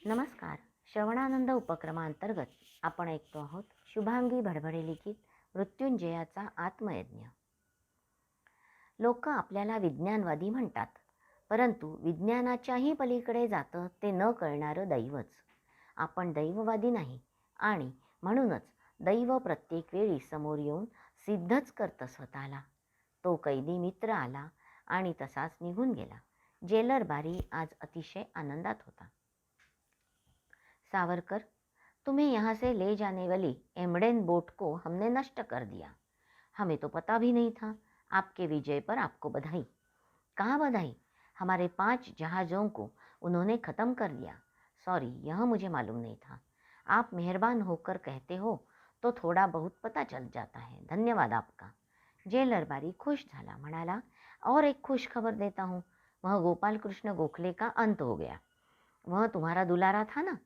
नमस्कार. श्रवणानंद उपक्रमांतर्गत आपण ऐकतो आहोत शुभांगी भडभडे लिखित मृत्युंजयाचा आत्मयज्ञ. लोक आपल्याला विज्ञानवादी म्हणतात, परंतु विज्ञानाच्याही पलीकडे जातं ते न कळणारं दैवच. आपण दैववादी नाही आणि म्हणूनच दैव प्रत्येक वेळी समोर येऊन सिद्धच करतं स्वतःला. तो कैदी मित्र आला आणि तसाच निघून गेला. जेलर बारी आज अतिशय आनंदात होता. सावरकर, तुम्हें यहाँ से ले जाने वाली एम्बडेन बोट को हमने नष्ट कर दिया। हमें तो पता भी नहीं था। आपके विजय पर आपको बधाई। कहाँ बधाई? हमारे 5 जहाज़ों को उन्होंने ख़त्म कर दिया। सॉरी, यह मुझे मालूम नहीं था। आप मेहरबान होकर कहते हो तो थोड़ा बहुत पता चल जाता है। धन्यवाद आपका। जेलर बारी खुश झाला, म्हणाला, और एक खुश खबर देता हूँ, वह गोपाल कृष्ण गोखले का अंत हो गया। वह तुम्हारा दुलारा था ना?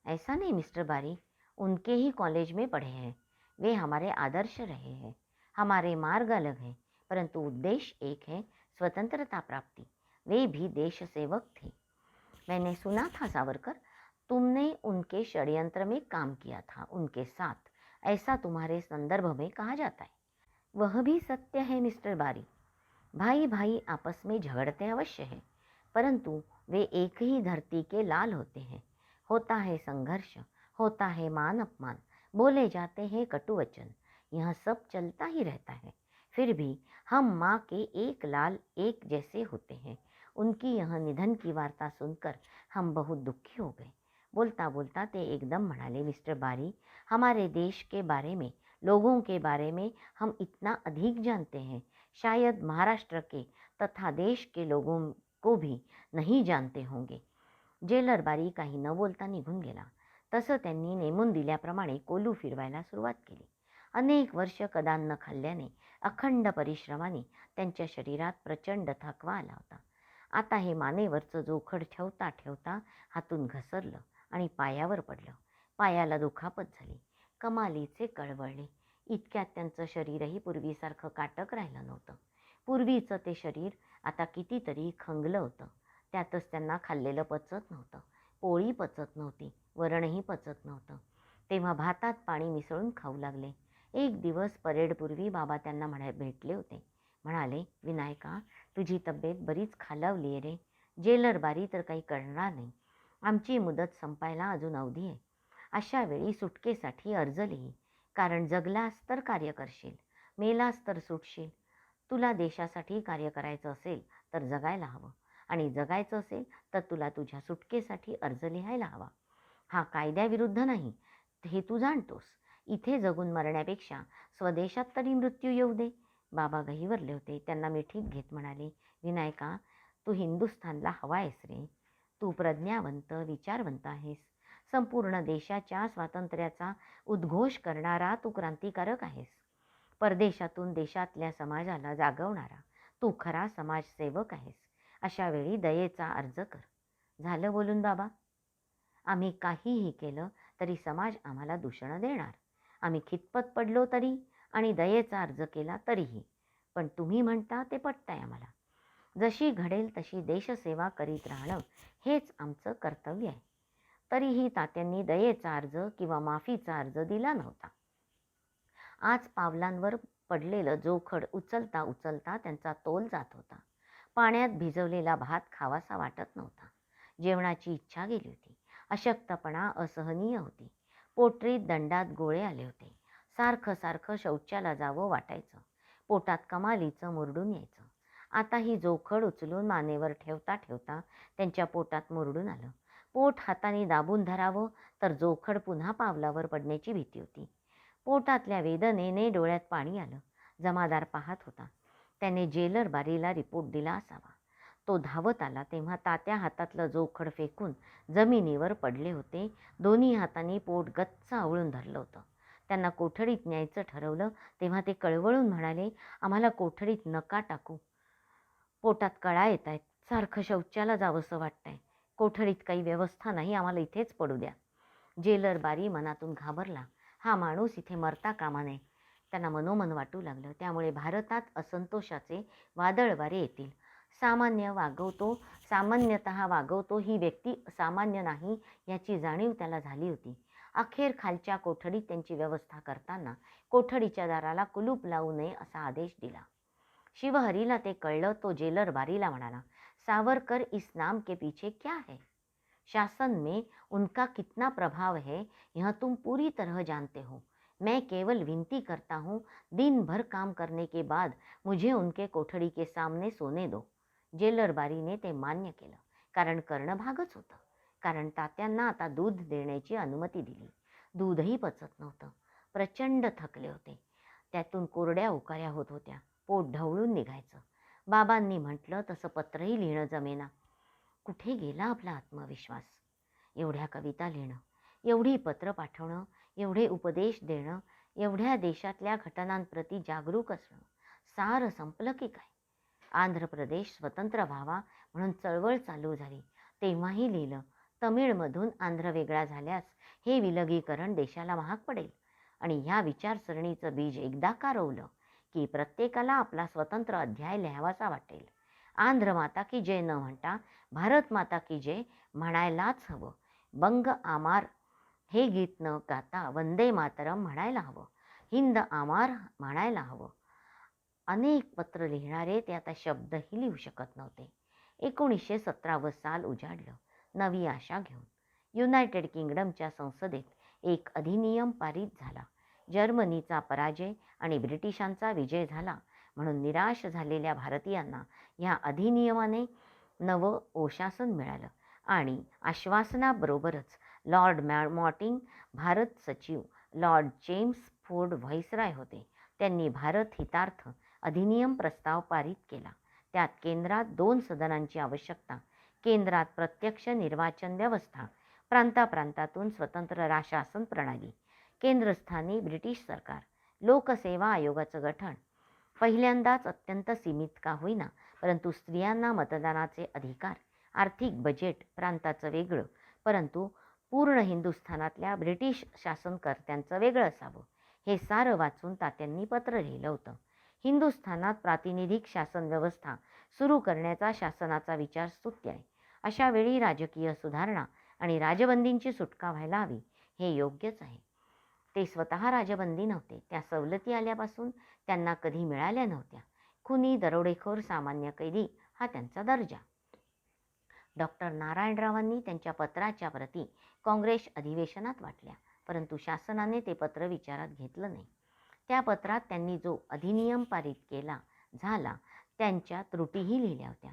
ऐसा नहीं मिस्टर बारी, उनके ही कॉलेज में पढ़े हैं। वे हमारे आदर्श रहे हैं। हमारे मार्ग अलग हैं, परंतु उद्देश्य एक है, स्वतंत्रता प्राप्ति। वे भी देश सेवक थे। मैंने सुना था सावरकर, तुमने उनके षड्यंत्र में काम किया था, उनके साथ। ऐसा तुम्हारे संदर्भ में कहा जाता है। वह भी सत्य है मिस्टर बारी। भाई भाई आपस में झगड़ते अवश्य है, परंतु वे एक ही धरती के लाल होते हैं। होता है संघर्ष, होता है मान अपमान, बोले जाते हैं कटु वचन, यह सब चलता ही रहता है। फिर भी हम माँ के एक लाल एक जैसे होते हैं। उनकी यह निधन की वार्ता सुनकर हम बहुत दुखी हो गए। बोलता बोलता ते एकदम म्हणाले, मिस्टर बारी, हमारे देश के बारे में, लोगों के बारे में हम इतना अधिक जानते हैं, शायद महाराष्ट्र के तथा देश के लोगों को भी नहीं जानते होंगे. जेलर बारी काही न बोलता निघून गेला. तसं त्यांनी नेमून दिल्याप्रमाणे कोलू फिरवायला सुरुवात केली. अनेक वर्ष कदान्न खाल्ल्याने, अखंड परिश्रमाने त्यांच्या शरीरात प्रचंड थकवा आला होता. आता हे मानेवरचं जोखड ठेवता ठेवता हातून घसरलं आणि पायावर पडलं. पायाला दुखापत झाली. कमालीचे कळवळले. इतक्यात त्यांचं शरीरही पूर्वीसारखं काटक राहिलं नव्हतं. पूर्वीचं ते शरीर आता कितीतरी खंगलं होतं. त्यातच त्यांना खाल्लेलं पचत नव्हतं. पोळी पचत नव्हती, वरणही पचत नव्हतं. तेव्हा भातात पाणी मिसळून खाऊ लागले. एक दिवस परेडपूर्वी बाबा त्यांना भेटले होते. म्हणाले, विनायका, तुझी तब्येत बरीच खालावली आहे रे. जेलर बारी तर काही करणार नाही. आमची मुदत संपायला अजून अवधी आहे. अशा वेळी सुटकेसाठी अर्ज लिही, कारण जगलास तर कार्य करशील, मेलास तर सुटशील. तुला देशासाठी कार्य करायचं असेल तर जगायला हवं, आणि जगायचं असेल तर तुला तुझ्या सुटकेसाठी अर्ज लिहायला हवा. हा कायद्याविरुद्ध नाही, हे तू जाणतोस. इथे जगून मरण्यापेक्षा स्वदेशात तरी मृत्यू येऊ दे. बाबा गहिवरले होते. त्यांना मिठीत घेत म्हणाले, विनायका, तू हिंदुस्थानला हवा आहेस रे. तू प्रज्ञावंत, विचारवंत आहेस. संपूर्ण देशाच्या स्वातंत्र्याचा उद्घोष करणारा तू क्रांतिकारक आहेस. परदेशातून देशातल्या समाजाला जागवणारा तू खरा समाजसेवक आहेस. अशा वेळी दयेचा अर्ज कर. झालं बोलून बाबा. आम्ही काहीही केलं तरी समाज आम्हाला दूषणं देणार. आम्ही खितपत पडलो तरी आणि दयेचा अर्ज केला तरीही. पण तुम्ही म्हणता ते पटतंय आम्हाला. जशी घडेल तशी देशसेवा करीत राहणं हेच आमचं कर्तव्य आहे. तरीही तात्यांनी दयेचा अर्ज किंवा माफीचा अर्ज दिला नव्हता. आज पावलांवर पडलेलं जोखड उचलता उचलता त्यांचा तोल जात होता. पाण्यात भिजवलेला भात खावासा वाटत नव्हता. जेवणाची इच्छा गेली होती. अशक्तपणा असहनीय होती. पोटरीत दंडात गोळे आले होते. सारखं सारखं शौचाला जावं वाटायचं. पोटात कमालीचं मुरडून यायचं. आता ही जोखड उचलून मानेवर ठेवता ठेवता त्यांच्या पोटात मुरडून आलं. पोट हाताने दाबून धरावं तर जोखड पुन्हा पावलावर पडण्याची भीती होती. पोटातल्या वेदनेने डोळ्यात पाणी आलं. जमादार पाहत होता. त्याने जेलर बारीला रिपोर्ट दिला असावा. तो धावत आला तेव्हा तात्या हातातलं जोखड फेकून जमिनीवर पडले होते. दोन्ही हातांनी पोट गच्च आवळून धरलं होतं. त्यांना कोठडीत न्यायचं ठरवलं तेव्हा ते कळवळून म्हणाले, आम्हाला कोठडीत नका टाकू. पोटात कळा येत आहेत. सारखं शौचाला जावंसं वाटतंय. कोठडीत काही व्यवस्था नाही, आम्हाला इथेच पडू द्या. जेलर बारी मनातून घाबरला. हा माणूस इथे मरता कामा नये. त्यांना मनोमन वाटू लागलं. त्यामुळे भारतात असंतोषाचे वादळ वारे येतील. सामान्यतः वागवतो ही व्यक्ती सामान्य नाही याची जाणीव त्याला झाली होती. अखेर खालच्या कोठडीत त्यांची व्यवस्था करताना कोठडीच्या दाराला कुलूप लावू नये असा आदेश दिला. शिवहरीला ते कळलं. तो जेलर बारीला म्हणाला, सावरकर इस नाम के पीछे क्या है? शासन में उनका कितना प्रभाव है यह तुम पूरी तरह जानते हो. मैं केवल विनती करता हूँ, दिन भर काम करने के बाद मुझे उनके कोठडी के सामने सोने दो. जेलर बारीने ते मान्य केलं, कारण करणं भागच होतं. कारण तात्यांना आता दूध देण्याची अनुमती दिली. दूधही पचत नव्हतं. प्रचंड थकले होते. त्यातून कोरड्या उकाऱ्या होत होत्या. पोट ढवळून निघायचं. बाबांनी म्हटलं तसं पत्रही लिहिणं जमेना. कुठे गेला आपला आत्मविश्वास? एवढ्या कविता लिहिणं, एवढी पत्र पाठवणं, एवढे उपदेश देणं, एवढ्या देशातल्या घटनांप्रती जागरूक असणं, सारं संपलं की काय? आंध्र प्रदेश स्वतंत्र व्हावा म्हणून चळवळ चालू झाली तेव्हाही लिहिलं, तमिळमधून आंध्र वेगळा झाल्यास हे विलगीकरण देशाला महाग पडेल. आणि ह्या विचारसरणीचं बीज एकदा का रोवलं की प्रत्येकाला आपला स्वतंत्र अध्याय लिहावासा वाटेल. आंध्र माता की जय न म्हणता भारत माता की जय म्हणायलाच हवं. बंग आमार हे गीत न गाता वंदे मातरम म्हणायला हवं. हिंद आमार म्हणायला हवं. अनेक पत्र लिहिणारे ते आता शब्दही लिहू शकत नव्हते. 1917 साल उजाडलं. नवी आशा घेऊन युनायटेड किंगडमच्या संसदेत एक अधिनियम पारित झाला. जर्मनीचा पराजय आणि ब्रिटिशांचा विजय झाला म्हणून निराश झालेल्या भारतीयांना या अधिनियमाने नवं ओशासन मिळालं. आणि आश्वासनाबरोबरच लॉर्ड मॉर्टिन भारत सचिव, लॉर्ड जेम्स फोर्ड व्हाईसराय होते. त्यांनी भारत हितार्थ अधिनियम प्रस्ताव पारित केला. त्यात केंद्रात 2 सदनांची आवश्यकता, केंद्रात प्रत्यक्ष निर्वाचन व्यवस्था, प्रांतातून स्वतंत्र शासन प्रणाली, केंद्रस्थानी ब्रिटिश सरकार, लोकसेवा आयोगाचं गठन, पहिल्यांदाच अत्यंत सीमित का होईना परंतु स्त्रियांना मतदानाचे अधिकार, आर्थिक बजेट प्रांताचं वेगळं परंतु पूर्ण हिंदुस्थानातल्या ब्रिटिश शासनकर्त्यांचं वेगळं असावं. हे सारं वाचून तात्यांनी पत्र लिहिलं होतं. हिंदुस्थानात प्रातिनिधिक शासन व्यवस्था सुरू करण्याचा शासनाचा विचार स्तुत्य आहे. अशा वेळी राजकीय सुधारणा आणि राजबंदींची सुटका व्हायला हवी, हे योग्यच आहे. ते स्वतः राजबंदी नव्हते. त्या सवलती आल्यापासून त्यांना कधी मिळाल्या नव्हत्या. खुनी, दरोडेखोर, सामान्य कैदी हा त्यांचा दर्जा. डॉक्टर नारायणरावांनी त्यांच्या पत्राच्या प्रती काँग्रेस अधिवेशनात वाटल्या, परंतु शासनाने ते पत्र विचारात घेतलं नाही. त्या पत्रात त्यांनी जो अधिनियम पारित केला झाला त्यांच्या त्रुटीही लिहिल्या होत्या.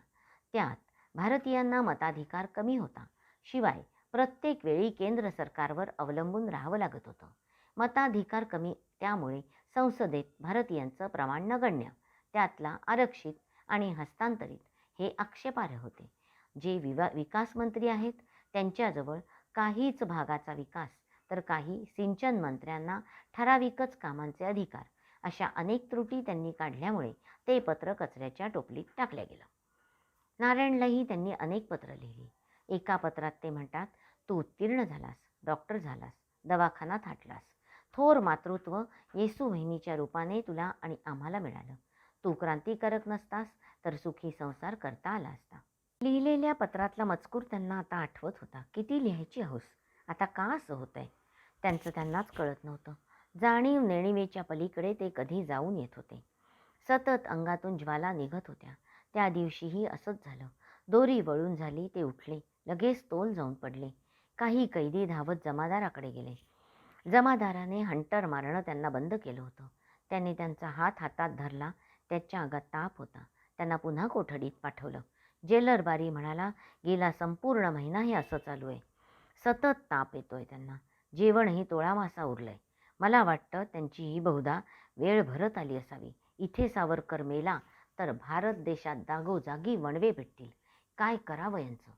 त्यात भारतीयांना मताधिकार कमी होता. शिवाय प्रत्येक वेळी केंद्र सरकारवर अवलंबून राहावं लागत होतं. मताधिकार कमी, त्यामुळे संसदेत भारतीयांचं प्रमाण नगण्य, त्यातला आरक्षित आणि हस्तांतरित हे आक्षेपार्ह होते. जे विकास मंत्री आहेत त्यांच्याजवळ काहीच भागाचा विकास तर काही सिंचन मंत्र्यांना ठराविकच कामांचे अधिकार, अशा अनेक त्रुटी त्यांनी काढल्यामुळे ते पत्र कचऱ्याच्या टोपलीत टाकल्या गेलं. नारायणलाही त्यांनी अनेक पत्र लिहिली. एका पत्रात ते म्हणतात, तू उत्तीर्ण झालास, डॉक्टर झालास, दवाखाना थाटलास, थोर मातृत्व येसू वहिनीच्या रूपाने तुला आणि आम्हाला मिळालं. तू क्रांतिकारक नसतास तर सुखी संसार करता आला असता. लिहिलेल्या पत्रातला मजकूर त्यांना आता आठवत होता. किती लिहायची हौस. आता का असं होतंय त्यांचं त्यांनाच कळत नव्हतं. जाणीव नेणिवेच्या पलीकडे ते कधी जाऊन येत होते. सतत अंगातून ज्वाला निघत होत्या. त्या दिवशीही असंच झालं. दोरी वळून झाली. ते उठले, लगेच तोल जाऊन पडले. काही कैदी धावत जमादाराकडे गेले. जमादाराने हंटर मारणं त्यांना बंद केलं होतं. त्याने त्यांचा हात हातात धरला. त्याच्या अंगात ताप होता. त्यांना पुन्हा कोठडीत पाठवलं. जेलर बारी म्हणाला, गेला संपूर्ण महिना हे असं चालू आहे. सतत ताप येतोय त्यांना. जेवणही तोळामासा उरलंय. मला वाटतं त्यांची ही बहुधा वेळ भरत आली असावी. इथे सावरकर मेला तर भारत देशात जागोजागी वणवे भेटतील. काय करावं यांचं.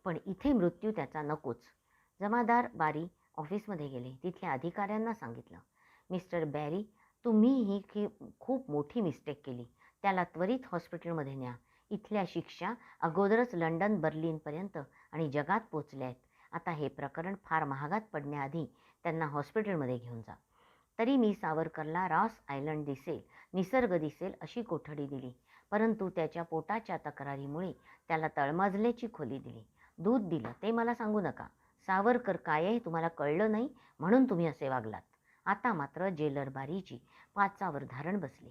पण इथे मृत्यू त्याचा नकोच. जमादार बारी ऑफिसमध्ये गेले. तिथल्या अधिकाऱ्यांना सांगितलं, मिस्टर बॅरी, तुम्ही ही खूप मोठी मिस्टेक केली. त्याला त्वरित हॉस्पिटलमध्ये न्या. इथल्या शिक्षा अगोदरच लंडन, बर्लिनपर्यंत आणि जगात पोचल्या आहेत. आता हे प्रकरण फार महागात पडण्याआधी त्यांना हॉस्पिटलमध्ये घेऊन जा. तरी मी सावरकरला रॉस आयलंड दिसेल, निसर्ग दिसेल अशी कोठडी दिली. परंतु त्याच्या पोटाच्या तक्रारीमुळे त्याला तळमजल्याची खोली दिली. दूध दिलं ते मला सांगू नका. सावरकर काय आहे तुम्हाला कळलं नाही म्हणून तुम्ही असे वागलात. आता मात्र जेलर बारीची पाचावर धारण बसली.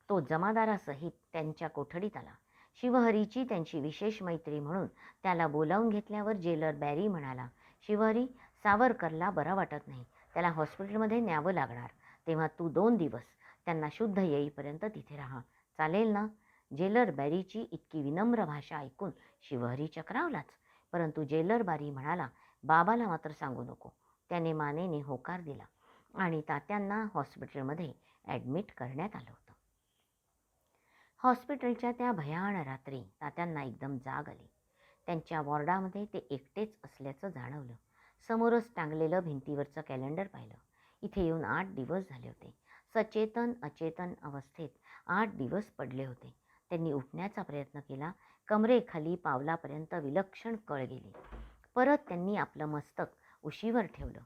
तो जमादारासहित त्यांच्या कोठडीत आला. शिवहरीची त्यांची विशेष मैत्री म्हणून त्याला बोलावून घेतल्यावर जेलर बॅरी म्हणाला, शिवहरी, सावरकरला बरं वाटत नाही. त्याला हॉस्पिटलमध्ये न्यावं लागणार. तेव्हा तू 2 दिवस त्यांना शुद्ध येईपर्यंत तिथे राहा. चालेल ना? जेलर बॅरीची इतकी विनम्र भाषा ऐकून शिवहरी चक्रावलाच. परंतु जेलर बारी म्हणाला, बाबाला मात्र सांगू नको. त्याने मानेने होकार दिला आणि तात्यांना हॉस्पिटलमध्ये ॲडमिट करण्यात आलं होतं. हॉस्पिटलच्या त्या भयाण रात्री तात्यांना एकदम जाग आली. त्यांच्या वॉर्डामध्ये ते एकटेच असल्याचं जाणवलं. समोरच टांगलेलं भिंतीवरचं कॅलेंडर पाहिलं. इथे येऊन 8 दिवस झाले होते. सचेतन अचेतन अवस्थेत 8 दिवस पडले होते. त्यांनी उठण्याचा प्रयत्न केला. कमरेखाली पावलापर्यंत विलक्षण कळ गेली. परत त्यांनी आपलं मस्तक उशीवर ठेवलं.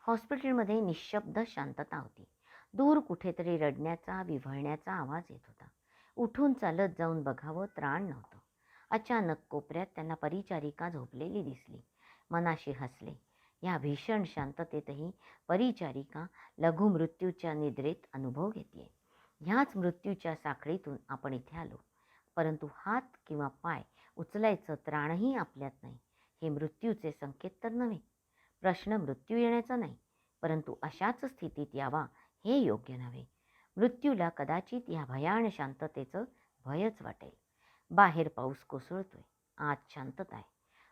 हॉस्पिटलमध्ये निःशब्द शांतता होती. दूर कुठेतरी रडण्याचा, विव्हळण्याचा आवाज येत होता. उठून चालत जाऊन बघावं त्राण नव्हतं. अचानक कोपऱ्यात त्यांना परिचारिका झोपलेली दिसली. मनाशी हसले. या भीषण शांततेतही परिचारिका लघुमृत्यूच्या निद्रेत अनुभव घेतेय. ह्याच मृत्यूच्या साखळीतून आपण इथे आलो. परंतु हात किंवा पाय उचलायचं त्राणही आपल्यात नाही. हे मृत्यूचे संकेत तर नव्हे. प्रश्न मृत्यू येण्याचा नाही, परंतु अशाच स्थितीत यावा हे योग्य नव्हे. मृत्यूला कदाचित या भयाण शांततेचं भयच वाटेल. बाहेर पाऊस कोसळतोय, आत शांतता आहे.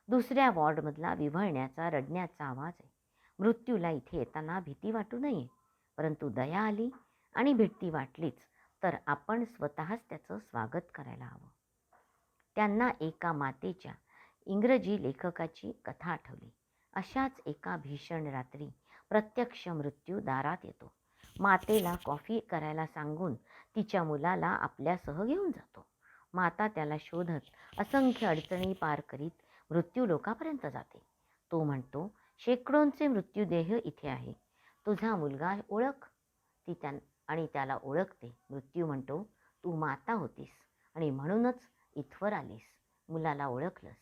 दुसऱ्या वॉर्डमधला विव्हळण्याचा, रडण्याचा आवाज आहे. मृत्यूला इथे येताना भीती वाटू नये, परंतु दया आली आणि भीती वाटलीच तर आपण स्वतःच त्याचं स्वागत करायला हवं. त्यांना एका मातेच्या इंग्रजी लेखकाची कथा आठवली. अशाच एका भीषण रात्री प्रत्यक्ष मृत्यू दारात येतो. मातेला कॉफी करायला सांगून तिच्या मुलाला आपल्यासह घेऊन जातो. माता त्याला शोधत असंख्य अडचणी पार करीत मृत्यू लोकापर्यंत जाते. तो म्हणतो, शेकडोंचे मृत्यूदेह इथे आहे. तुझा मुलगा ओळख. आणि त्याला ओळखते. मृत्यू म्हणतो, तू माता होतीस आणि म्हणूनच इथवर आलीस. मुलाला ओळखलंस,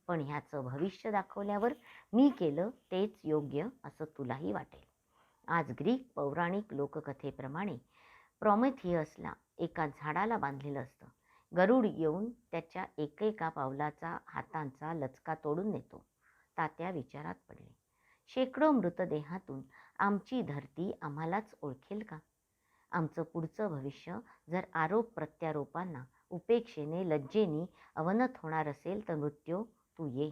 पण ह्याचं भविष्य दाखवल्यावर मी केलं तेच योग्य असं तुलाही वाटेल. आज ग्रीक पौराणिक लोककथेप्रमाणे प्रॉमेथियसला एका झाडाला बांधलेलं असतं. गरुड येऊन त्याच्या एकेका पावलाचा, हातांचा लचका तोडून नेतो. तात्या विचारात पडले. शेकडो मृतदेहातून आमची धरती आम्हालाच ओळखेल का? आमचं पुढचं भविष्य जर आरोप प्रत्यारोपांना, उपेक्षेने, लज्जेने अवनत होणार असेल तर मृत्यू तू ये.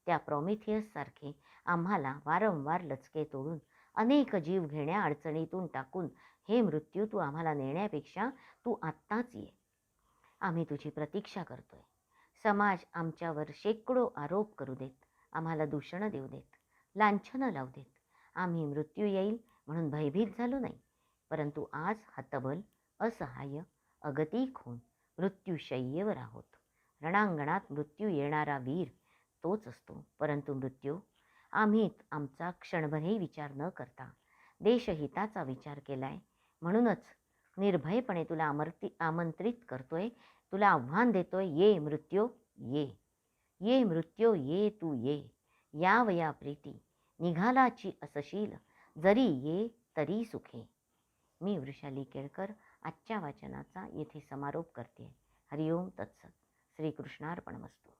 त्या प्रॉमेथियससारखे आम्हाला वारंवार लचके तोडून, अनेक जीव घेण्या अडचणीतून टाकून हे मृत्यू तू आम्हाला नेण्यापेक्षा तू आत्ताच ये. आम्ही तुझी प्रतीक्षा करतोय. समाज आमच्यावर शेकडो आरोप करू देत, आम्हाला दूषणं देऊ देत, लांछनं लावू देत. आम्ही मृत्यू येईल म्हणून भयभीत झालो नाही, परंतु आज हतबल, असहाय्य, अगतिक होऊन मृत्यूशय्येवर आहोत. रणांगणात मृत्यू येणारा वीर तोच असतो, परंतु मृत्यू आम्ही आमचा क्षणभरही विचार न करता देशहिताचा विचार केलाय. म्हणूनच निर्भयपणे तुला आमंत्रित करतोय, तुला आव्हान देतोय, ये मृत्यू ये. ये मृत्यू ये तू ये. यावया प्रीती निघालाची असशील, जरी ये तरी सुखे. मी वृषाली केळकर आजच्या वाचनाचा येथे समारोप करते. हरिओम तत्सत. श्रीकृष्णार्पणमस्तु.